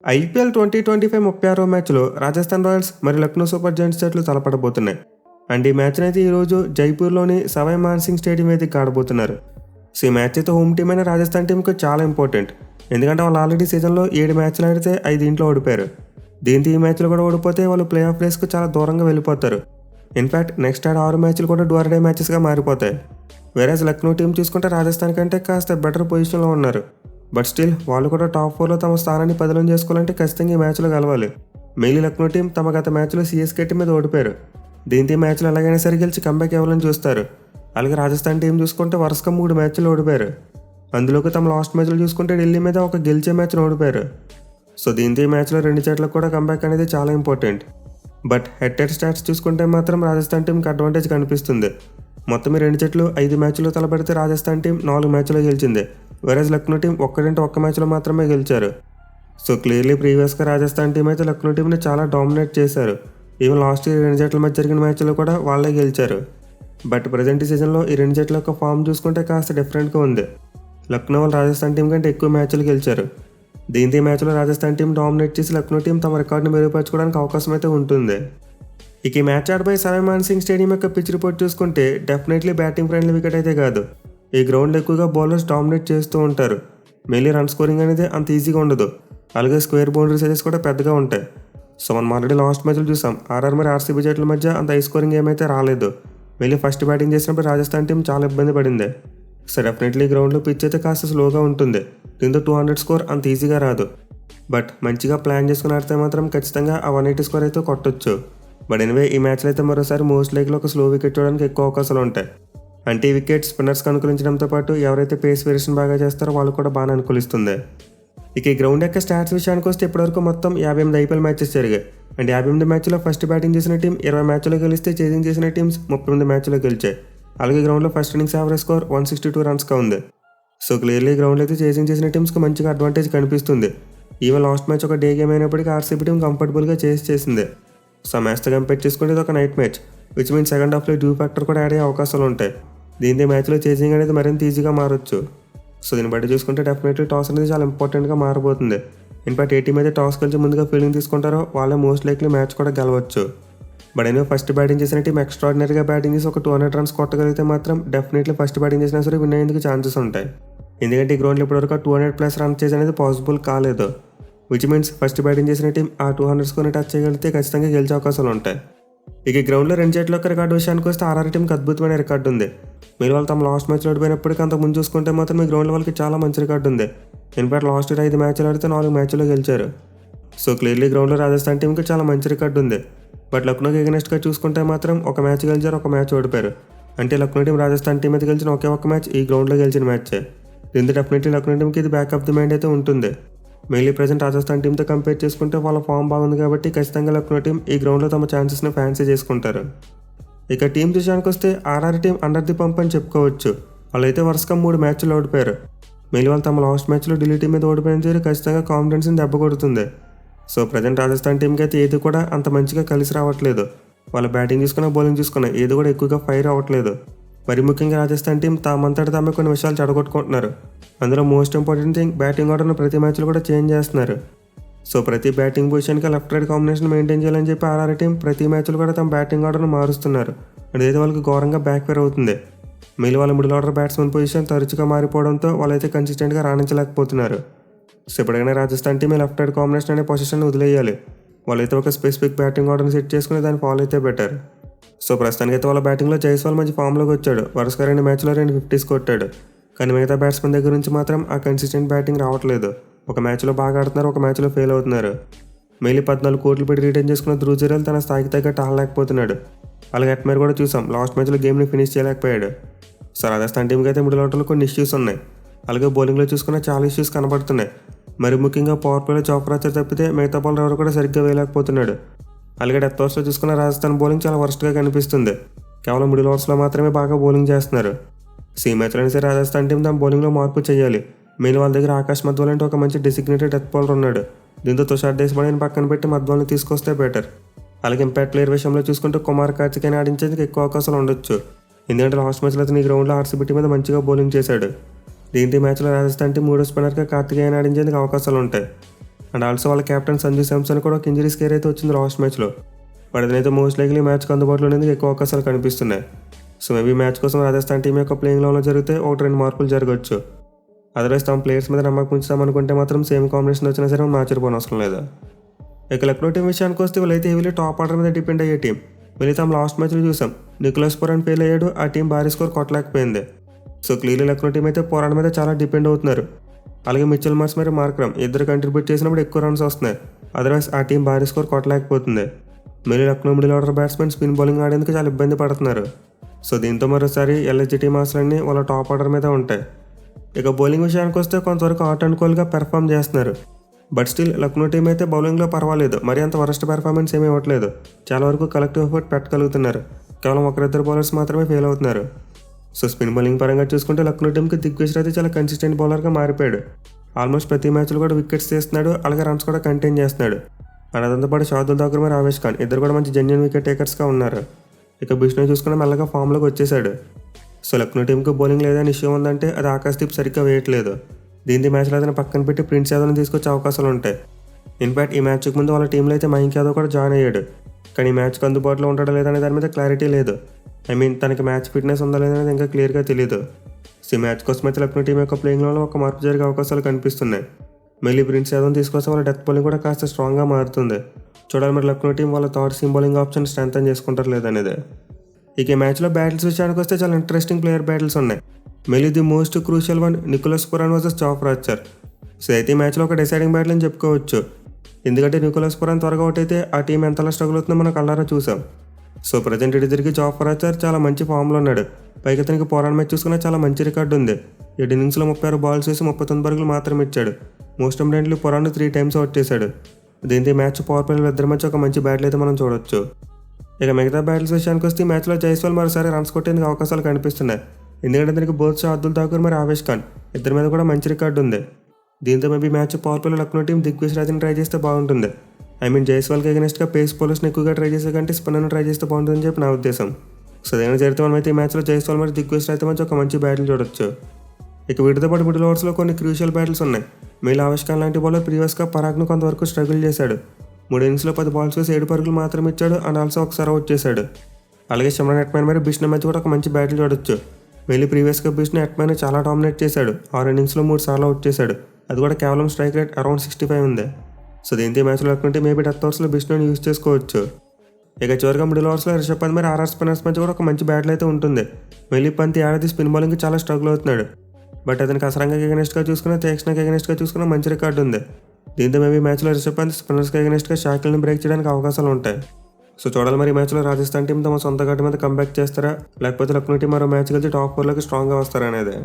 IPL 2025 36వ మ్యాచ్లో Rajasthan Royals మరియు Lucknow super Giants జట్లు తలపడబోతున్నాయి. అండ్ ఈ మ్యాచ్ని అయితే ఈరోజు జైపూర్లోని సవాయ్ మాన్సింగ్ స్టేడియం వేదికగా ఆడబోతున్నారు. సో ఈ మ్యాచ్ అయితే హోమ్ టీం అయిన రాజస్థాన్ టీంకి చాలా ఇంపార్టెంట్. ఎందుకంటే వాళ్ళు ఆల్రెడీ సీజన్లో 7 మ్యాచ్లు ఆడితే 5 ఇంట్లో ఓడిపోయారు. దీంతో ఈ మ్యాచ్లో కూడా ఓడిపోతే వాళ్ళు ప్లే ఆఫ్ రేస్కు చాలా దూరంగా వెళ్ళిపోతారు. ఇన్ఫ్యాక్ట్ నెక్స్ట్ ఆడే 6 మ్యాచ్లు కూడా డూ ఆర్ డై మ్యాచెస్గా మారిపోతాయి. వేరేజ్ లక్నో టీం చూసుకుంటే రాజస్థాన్ కంటే కాస్త బెటర్ పొజిషన్లో ఉన్నారు. బట్ స్టిల్ వాళ్ళు కూడా టాప్ 4లో తమ స్థానాన్ని పదిలం చేసుకోవాలంటే ఖచ్చితంగా ఈ మ్యాచ్లో గెలవాలి. మెయిన్లీ లక్నో టీం తమ గత మ్యాచ్లో సిఎస్కే టీం మీద ఓడిపోయారు. దీంతో ఈ మ్యాచ్లో ఎలాగైనా సరే గెలిచి కంబ్యాక్ ఇవ్వాలని చూస్తారు. అలాగే రాజస్థాన్ టీం చూసుకుంటే వరుసగా 3 మ్యాచ్లు ఓడిపోయారు. అందులోకి తమ లాస్ట్ మ్యాచ్లో చూసుకుంటే ఢిల్లీ మీద ఒక గెలిచే మ్యాచ్ను ఓడిపోయారు. సో దీంతో ఈ మ్యాచ్లో 2 జట్లకు కూడా కంబ్యాక్ అనేది చాలా important. But head to head stats చూసుకుంటే మాత్రం రాజస్థాన్ టీంకి అడ్వాంటేజ్ కనిపిస్తుంది. మొత్తం ఈ 2 జట్లు 5 మ్యాచ్లో తలపడితే రాజస్థాన్ టీం 4 మ్యాచ్లో గెలిచింది. వేరేజ్ లక్నో టీం ఒక్క మ్యాచ్లో మాత్రమే గెలిచారు. సో క్లియర్లీ ప్రీవియస్గా రాజస్థాన్ టీం అయితే లక్నో టీంని చాలా డామినేట్ చేశారు. ఈవెన్ లాస్ట్ ఇయర్ 2 జట్ల మధ్య జరిగిన మ్యాచ్లో కూడా వాళ్ళే గెలిచారు. బట్ ప్రజెంట్ ఈ సీజన్లో ఈ 2 జట్ల యొక్క ఫామ్ చూసుకుంటే కాస్త డిఫరెంట్గా ఉంది. లక్నో వాళ్ళు రాజస్థాన్ టీం కంటే ఎక్కువ మ్యాచ్లు గెలిచారు. దీంతో ఈ మ్యాచ్లో రాజస్థాన్ టీం డామినేట్ చేసి లక్నో టీం తమ రికార్డును మెరుగుపరచుకోవడానికి అవకాశం అయితే ఉంటుంది. ఇక ఈ మ్యాచ్ ఆడబోయే సవాయ్ మాన్సింగ్ స్టేడియం యొక్క పిచ్ రిపోర్ట్ చూసుకుంటే డెఫినెట్లీ బ్యాటింగ్ ఫ్రెండ్లీ వికెట్ అయితే కాదు. ఈ గ్రౌండ్లో ఎక్కువగా బౌలర్స్ డామినేట్ చేస్తూ ఉంటారు. మెయిన్లీ రన్ స్కోరింగ్ అనేది అంత ఈజీగా ఉండదు. అలాగే స్క్వేర్ బౌండరీ సైజెస్ కూడా పెద్దగా ఉంటాయి. సో మనం ఆల్రెడీ లాస్ట్ మ్యాచ్లు చూసాం. ఆర్ఆర్ మరి ఆర్సీబీ జట్ల మధ్య అంత హై స్కోరింగ్ ఏమైతే రాలేదు. మెయిన్లీ ఫస్ట్ బ్యాటింగ్ చేసినప్పుడు రాజస్థాన్ టీం చాలా ఇబ్బంది పడింది. సో డెఫినెట్లీ గ్రౌండ్లో పిచ్ అయితే కాస్త స్లోగా ఉంటుంది. దీంతో 200 స్కోర్ అంత ఈజీగా రాదు. బట్ మంచిగా ప్లాన్ చేసుకుని ఆడితే మాత్రం ఖచ్చితంగా ఆ 180 స్కోర్ అయితే కొట్టొచ్చు. బట్ ఎనివే ఈ మ్యాచ్లో అయితే మరోసారి మోస్ట్ లైక్లో ఒక స్లో వికెట్ చూడడానికి ఎక్కువ అవకాశాలు ఉంటాయి. అంటే ఈ వికెట్ స్పిన్నర్స్కి అనుకూలించడంతో పాటు ఎవరైతే పేస్ వేరియేషన్ బాగా చేస్తారో వాళ్ళు కూడా బాగా అనుకూలిస్తుంది. ఇక ఈ గ్రౌండ్ యొక్క స్టాట్స్ విషయానికి వస్తే ఇప్పటివరకు మొత్తం 58 ఐపీఎల్ మ్యాచెస్ జరిగాయి. అండ్ 58 మ్యాచ్లో ఫస్ట్ బ్యాటింగ్ చేసిన టీం 20 మ్యాచ్లో గెలిస్తే చేజింగ్ చేసిన టీమ్స్ 38 మ్యాచ్లో గెలిచాయి. అలాగే గ్రౌండ్లో ఫస్ట్ ఇన్నింగ్స్ యావరేజ్ స్కోర్ 162 రన్స్గా ఉంది. సో క్లియర్లీ గ్రౌండ్లో అయితే చేజింగ్ చేసిన టీమ్స్కి మంచిగా అడ్వాంటేజ్ కనిపిస్తుంది. ఈవెన్ లాస్ట్ మ్యాచ్ ఒక డే గేమ్ అయినప్పటికీ ఆర్సీబీ టీం కంఫర్టబుల్గా చేసింది. సో మ్యాచ్తో కంపేర్ చేసుకుంటే ఇది ఒక night match, which means second హాఫ్లో డ్యూ ఫ్యాక్టర్ కూడా యాడ్ అయ్యే అవకాశాలు ఉంటాయి. దీంతో మ్యాచ్లో చేజింగ్ అనేది మరింత ఈజీగా మారొచ్చు. సో దీన్ని బట్టి చూసుకుంటే డెఫినెట్లీ టాస్ అనేది చాలా ఇంపార్టెంట్గా మారబోతుంది. ఇన్ఫాక్ట్ ఏ టీం అయితే టాస్ కలిసి ముందుగా ఫీల్డింగ్ తీసుకుంటారో వాళ్ళే మోస్ట్ లైక్లీ మ్యాచ్ కూడా గెలవచ్చు. బట్ అయినా ఫస్ట్ బ్యాటింగ్ చేసిన టీం ఎక్స్ట్రాడినరీగా బ్యాటింగ్ చేసి ఒక 200 రన్స్ కొట్టగలిగితే మాత్రం డెఫినెట్లీ ఫస్ట్ బ్యాటింగ్ చేసినా సరే విన్ అయ్యేందుకు ఛాన్సెస్ ఉంటాయి. ఎందుకంటే ఈ గ్రౌండ్లో ఇప్పటివరకు 200+ రన్స్ చేసి అనేది పాసిబుల్ కాలేదు. విచ్ మీన్స్ ఫస్ట్ బ్యాటింగ్ చేసిన టీం ఆ 200 స్కోర్ని టచ్ చేయగలిగితే ఖచ్చితంగా గెలిచే అవకాశాలు ఉంటాయి. ఇక ఈ గ్రౌండ్లో 2 జట్ల యొక్క రికార్డు విషయానికి వస్తే ఆర్ఆర్ టీంకి అద్భుతమైన రికార్డు ఉంది. మీరు వాళ్ళు తమ లాస్ట్ మ్యాచ్లో ఓడిపోయినప్పటికీ అంతకు ముందు చూసుకుంటే మాత్రం ఈ గ్రౌండ్లో వాళ్ళకి చాలా మంచి రికార్డు ఉంది. ఇన్ఫాక్ట్ లాస్ట్ ఇయర్ 5 మ్యాచ్లు ఆడితే 4 మ్యాచ్లో గెలిచారు. సో క్లియర్లీ గ్రౌండ్లో రాజస్థాన్ టీంకి చాలా మంచి రికార్డు ఉంది. బట్ లక్నోకి ఎగనెస్ట్గా చూసుకుంటే మాత్రం ఒక మ్యాచ్ గెలిచారు, ఒక మ్యాచ్ ఓడిపోయారు. అంటే లక్నో టీం రాజస్థాన్ టీం మీద గెలిచిన ఒకే మ్యాచ్ ఈ గ్రౌండ్లో గెలిచిన మ్యాచే. దీంతో డెఫినెట్లీ లక్నో టీంకి ఇది బ్యాక్ ఆఫ్ ది మైండ్ అయితే ఉంటుంది. మెయిన్లీ ప్రజెంట్ రాజస్థాన్ టీంతో కంపేర్ చేసుకుంటే వాళ్ళ ఫామ్ బాగుంది కాబట్టి ఖచ్చితంగా లక్నో టీం ఈ గ్రౌండ్లో తమ ఛాన్సెస్ని ఫ్యాన్సీ చేసుకుంటారు. ఇక టీం విషయానికి వస్తే RR team under the pump అని చెప్పుకోవచ్చు. వాళ్ళైతే వరుసగా 3 మ్యాచ్లు ఓడిపోయారు. మెయిన్ వాళ్ళు తమ లాస్ట్ మ్యాచ్లో ఢిల్లీ టీం మీద ఓడిపోయిన సరే ఖచ్చితంగా కాన్ఫిడెన్స్ని దెబ్బ కొడుతుంది. సో ప్రజెంట్ రాజస్థాన్ టీంకి అయితే ఏది కూడా అంత మంచిగా కలిసి రావట్లేదు. వాళ్ళ బ్యాటింగ్ చూసుకున్నా బౌలింగ్ చూసుకున్నా ఏది కూడా ఎక్కువగా ఫైర్ అవ్వట్లేదు. మరి ముఖ్యంగా రాజస్థాన్ టీం తామంతటి తామే కొన్ని విషయాలు చెడగొట్టుకుంటున్నారు. అందులో మోస్ట్ ఇంపార్టెంట్ థింగ్ బ్యాటింగ్ ఆర్డర్ను ప్రతి మ్యాచ్లో కూడా చేంజ్ చేస్తున్నారు. సో ప్రతి బ్యాటింగ్ పొజిషన్కి లెఫ్ట్ రైట్ కాంబినేషన్ మెయింటైన్ చేయాలని చెప్పి ఆర్ఆర్ టీం ప్రతి మ్యాచ్లో కూడా తమ బ్యాటింగ్ ఆర్డర్ను మారుస్తున్నారు. అదైతే వాళ్ళకి ఘోరంగా బ్యాక్ఫైర్ అవుతుంది. మిగిలిన వాళ్ళ మిడిల్ ఆర్డర్ బ్యాట్స్మెన్ పొజిషన్ తరచుగా మారిపోవడంతో వాళ్ళైతే కన్సిస్టెంట్గా రాణించలేకపోతున్నారు. సో ఎప్పుడైనా రాజస్థాన్ టీమే లెఫ్ట్ రైట్ కాంబినేషన్ అనే పొజిషన్ని వదిలేయాలి. వాళ్ళైతే ఒక స్పెసిఫిక్ బ్యాటింగ్ ఆర్డర్ని సెట్ చేసుకుని దాన్ని ఫాలో అయితే బెటర్. సో ప్రస్తుతానికి అయితే వాళ్ళ బ్యాటింగ్లో జైస్వాల్ మంచి ఫామ్లోకి వచ్చాడు. వరుసగా 2 మ్యాచ్లో 2 50s కొట్టాడు. కానీ మిగతా బ్యాట్స్మెన్ దగ్గర నుంచి మాత్రం ఆ కన్సిస్టెంట్ బ్యాటింగ్ రావట్లేదు. ఒక మ్యాచ్లో బాగా ఆడుతున్నారు, ఒక మ్యాచ్లో ఫెయిల్ అవుతున్నారు. మెయిన్లీ 14 కోట్లు పెట్టి రిటర్న్ చేసుకున్న ధ్రువ్ జురేల్ తన స్థాయికి తగ్గట్టు ఆడలేకపోతున్నాడు. అలాగే అట్మేర్ కూడా చూసాం, లాస్ట్ మ్యాచ్లో గేమ్ని ఫినిష్ చేయలేకపోయాడు. సో రాజస్థాన్ టీంకి అయితే మిడిల్ ఆర్డర్లో కొన్ని ఇష్యూస్ ఉన్నాయి. అలాగే బౌలింగ్లో చూసుకున్న చాలా ఇష్యూస్ కనబడుతున్నాయి. మరి ముఖ్యంగా పవర్ ప్లేలో చోప్రాచర్ తప్పితే మిగతా బౌలర్ ఎవరు కూడా సరిగ్గా వేయలేకపోతున్నాడు. అలాగే డెత్ ఓవర్స్లో చూసుకున్న రాజస్థాన్ బౌలింగ్ చాలా వర్స్ట్గా కనిపిస్తుంది. కేవలం మిడిల్ ఓవర్స్లో మాత్రమే బాగా బౌలింగ్ చేస్తున్నారు. సో ఈ మ్యాచ్లో సరే రాజస్థాన్ టీం తమ బౌలింగ్లో మార్పు చేయాలి. మెయిన్ వాళ్ళ దగ్గర ఆకాశ్ మధ్వాల్ అంటే ఒక మంచి డెసిగ్నేటెడ్ డెత్ బౌలర్ ఉన్నాడు. దీంతో తుషార్ దేశపాండేని పక్కన పెట్టి మధ్వాల్ని తీసుకొస్తే బెటర్. అలాగే ఇంపాక్ట్ ప్లేయర్ విషయంలో చూసుకుంటే కుమార్ కార్తికేయన్ ఆడించేందుకు ఎక్కువ అవకాశాలు ఉండొచ్చు. ఎందుకంటే లాస్ట్ మ్యాచ్లో అతను ఈ గ్రౌండ్లో ఆర్సీబీ టీం మీద మంచిగా బౌలింగ్ చేశాడు. దీంతో ఈ మ్యాచ్లో రాజస్థాన్ టీం 3వ స్పిన్నర్గా కార్తికేయన్ ఆడించేందుకు అవకాశాలు ఉంటాయి. అండ్ ఆల్సో వాళ్ళ కెప్టెన్ సంజు శాంసన్ కూడా ఒక ఇంజరీ స్కేర్ అయితే వచ్చింది లాస్ట్ మ్యాచ్లో. బట్ అదైతే మోస్ట్ లైక్లీ మ్యాచ్కి అందుబాటులో ఉండేందుకు ఎక్కువ అవకాశాలు కనిపిస్తున్నాయి. సో మేబీ మ్యాచ్ కోసం రాజస్థాన్ టీం యొక్క ప్లేయింగ్ లెవెన్లో జరిగితే 1-2 మార్పులు జరగవచ్చు. అదర్వైజ్ తమ ప్లేయర్స్ మీద నమ్మకం ఉంచుతామనుకుంటే మాత్రం సేమ్ కాంబినేషన్ వచ్చినా సరే మనం ఆశ్చర్యపోవడం అవసరం లేదు. ఇక లక్నో టీం విషయానికి వస్తే వీళ్ళైతే హెవీలీ టాప్ ఆర్డర్ మీద డిపెండ్ అయ్యే టీం. మళ్ళీ తమ లాస్ట్ మ్యాచ్లో చూసాం, నికోలస్ పొరాన్ ఫెయిల్ అయ్యాడు, ఆ టీం భారీ స్కోర్ కొట్టలేకపోయింది. సో క్లియర్లీ లక్నో టీం అయితే పొరాన్ మీద చాలా డిపెండ్ అవుతున్నారు. అలాగే మిచెల్ మార్ష్ మరియు మార్క్రమ్ ఇద్దరు కంట్రిబ్యూట్ చేసినప్పుడు ఎక్కువ రన్స్ వస్తున్నాయి. అదర్వైజ్ ఆ టీం భారీ స్కోర్ కొట్టలేకపోతుంది. మళ్ళీ Lucknow middle order batsmen spin bowling ఆడేందుకు చాలా ఇబ్బంది పడుతున్నారు. సో దీంతో మరోసారి ఎల్ఎస్జీ టీం ఆశలన్నీ వాళ్ళ టాప్ ఆర్డర్ మీద ఉంటాయి. ఇక బౌలింగ్ విషయానికి వస్తే కొంతవరకు ఆట్ అండ్ కోల్గా పెర్ఫామ్ చేస్తున్నారు. బట్ స్టిల్ లక్నో టీం అయితే బౌలింగ్లో పర్వాలేదు, మరి అంత వరస్ట్ పెర్ఫార్మెన్స్ ఏమీ ఇవ్వట్లేదు. చాలా వరకు కలెక్టివ్ ఎఫర్ట్ పెట్టగలుగుతున్నారు. కేవలం ఒకరిద్దరు బౌలర్స్ మాత్రమే ఫెయిల్ అవుతున్నారు. సో స్పిన్ బౌలింగ్ పరంగా చూసుకుంటే లక్నో టీంకి దిగ్విజయ్ అయితే చాలా కన్సిస్టెంట్ బౌలర్గా మారిపోయాడు. ఆల్మోస్ట్ ప్రతి మ్యాచ్లో కూడా వికెట్స్ తీస్తున్నాడు, అలాగే రన్స్ కూడా కంటైన్ చేస్తున్నాడు. అండ్ అదంతా పాటు షార్దుల్ ఠాకూర్ మరియు ఆవేష్ ఖాన్ ఇద్దరు కూడా మంచి జెన్యూన్ వికెట్ టేకర్స్గా ఉన్నారు. ఇక బిష్ణోయ్ చూసుకున్న మెల్లగా ఫామ్లోకి వచ్చేసాడు. సో లక్నో టీంకి బౌలింగ్ లేదని ఇష్యూ ఉందంటే అది ఆకాశ్దీప్ సరిగ్గా వేయట్లేదు. దీంతో మ్యాచ్లో అతను పక్కన పెట్టి ప్రిన్స్ యాదవ్ని తీసుకొచ్చే అవకాశాలు ఉంటాయి. ఇన్ఫాక్ట్ ఈ మ్యాచ్కి ముందు వాళ్ళ టీంలో అయితే మయాంక్ యాదవ్ కూడా జాయిన్ అయ్యాడు. కానీ ఈ మ్యాచ్కి అందుబాటులో ఉంటాడో లేదనే దాని మీద క్లారిటీ లేదు. తనకి మ్యాచ్ ఫిట్నెస్ ఉందా లేదనేది ఇంకా క్లియర్గా తెలియదు. సో ఈ మ్యాచ్ కోసం అయితే లక్నో టీం యొక్క ప్లేయింగ్లో ఒక మార్పు జరిగే అవకాశాలు కనిపిస్తున్నాయి. మళ్ళీ ప్రిన్స్ యాదవ్ని తీసుకొస్తే వాళ్ళ డెత్ బౌలింగ్ కూడా కాస్త స్ట్రాంగ్గా మారుతుంది. చూడాలి మరి లక్నో టీం వాళ్ళ third seam bowling option strengthen చేసుకుంటారు లేదనేది. ఇక ఈ మ్యాచ్లో బ్యాటిల్స్ విషయానికి వస్తే చాలా ఇంట్రెస్టింగ్ ప్లేయర్ బ్యాటిల్స్ ఉన్నాయి. Mainly the most crucial one Nicholas Pooran versus Jofra Archer. So అయితే ఈ మ్యాచ్లో ఒక డిసైడింగ్ బ్యాటిల్ అని చెప్పుకోవచ్చు. ఎందుకంటే నికోలస్ పొరాన్ త్వరగా అవుట్ అయితే ఆ టీం ఎంతలా స్ట్రగుల్ అవుతుందో మనం కళ్ళారా చూసాం. సో ప్రజెంట్ ఇద్దరికి జాఫ్రా ఆర్చర్ చాలా మంచి ఫామ్లో ఉన్నాడు. పైకి అతనికి పొరాన్ మ్యాచ్ చూసుకున్నా చాలా మంచి రికార్డు ఉంది. 7 ఇన్నింగ్స్లో 36 బాల్స్ వేసి 39 పరుగులు మాత్రమే ఇచ్చాడు. మోస్ట్ ఇంపార్టెంట్లీ పొరాన్ 3 టైమ్స్ అవుట్ చేశాడు. దీంతో మ్యాచ్ పవర్ ప్లేయర్లు ఇద్దరి మధ్య ఒక మంచి బ్యాటిల్ అయితే మనం చూడొచ్చు. ఇక మిగతా బ్యాటిల్స్ విషయానికి వస్తే ఈ మ్యాచ్లో జైస్వాల్ మరోసారి రన్స్ కొట్టేందుకు అవకాశాలు కనిపిస్తున్నాయి. ఎందుకంటే అతనికి బోత్ షార్దుల్ ఠాకూర్ మరియు ఆవేష్ ఖాన్ ఇద్దరి మీద కూడా మంచి రికార్డు ఉంది. దీంతో మేబీ మ్యాచ్ పవర్ ప్లేలో లక్నో టీం దిగ్విజయ్ రాజ్ని ట్రై చేస్తే బాగుంటుంది. జైస్వాల్కి ఎగనెస్ట్గా పేస్ బౌలర్స్ని ఎక్కువగా ట్రై చేసే కంటే స్పిన్నర్ని ట్రై చేస్తే బాగుంటుందని చెప్పి నా ఉద్దేశం. సో ఏదైనా జరిగితే మనమైతే ఈ మ్యాచ్లో జైస్వాల్ మరియు దిగ్విజయ్ రాజ్ మధ్య ఒక మంచి బ్యాటిల్ చూడొచ్చు. ఇక వీటితో పాటు మిడిల్ ఓవర్స్లో కొన్ని క్రూషియల్ బ్యాటిల్స్ ఉన్నాయి. మెయిల్ ఆవేష్ ఖాన్ లాంటి బౌలర్ ప్రీవియస్గా పరాగ్ను కొంతవరకు స్ట్రగుల్ చేశాడు. 3 ఇన్నింగ్స్లో 10 బాల్స్ వేసి 7 పరుగులు మాత్రం ఇచ్చాడు అండ్ ఆల్సో ఒకసారి అవుట్ చేశాడు. అలాగే షమ్రాన్ ఎట్మాన్ మరియు బిష్ణోయ్ మధ్య కూడా ఒక మంచి బ్యాటిల్ చూడొచ్చు. మెయిల్ ప్రీవియస్గా బిష్ణోయ్ ఎట్మాన్ చాలా డామినేట్ చేశాడు. 6 ఇన్నింగ్స్లో 3 సార్లు అవుట్ చేశాడు. అది కూడా కేవలం స్ట్రైక్ రేట్ అరౌండ్ 65 ఉంది. సో దీంతో మ్యాచ్లో లక్కుంటే మేబీ డెత్ ఓవర్స్లో బిష్ణోయ్ని యూజ్ చేసుకోవచ్చు. ఇక చివరిగా మిడిల్ ఓవర్స్లో రిషబ్ పంత్ మరి ఆర్ఆర్ స్పిన్నర్స్ మధ్య కూడా ఒక మంచి బ్యాటిల్ అయితే ఉంటుంది. మెయిల్ పంత్ ఏడాది స్పిన్ బౌలింగ్కి చాలా స్ట్రగుల్ అవుతున్నాడు. బట్ అతనికి అసరంగా ఎగనెస్ట్గా చూసుకున్న తీక్షణకి ఎగనెస్ట్గా చూసుకున్న మంచి రికార్డు ఉంది. దీంతో మేబీ మ్యాచ్లో రిషబ్ పంత్ స్పిన్నర్స్కి ఎగనెస్ట్గా షాకిల్ని బ్రేక్ చేయడానికి అవకాశాలు ఉంటాయి. సో చూడాలి మరి మ్యాచ్లో రాజస్థాన్ టీం తమ సొంత గడ్డ మీద కంబ్యాక్ చేస్తారా, లేకపోతే లక్నో టీం మరో మ్యాచ్ కలిసి టాప్ 4లోకి స్ట్రాంగ్గా వస్తారా అనేది.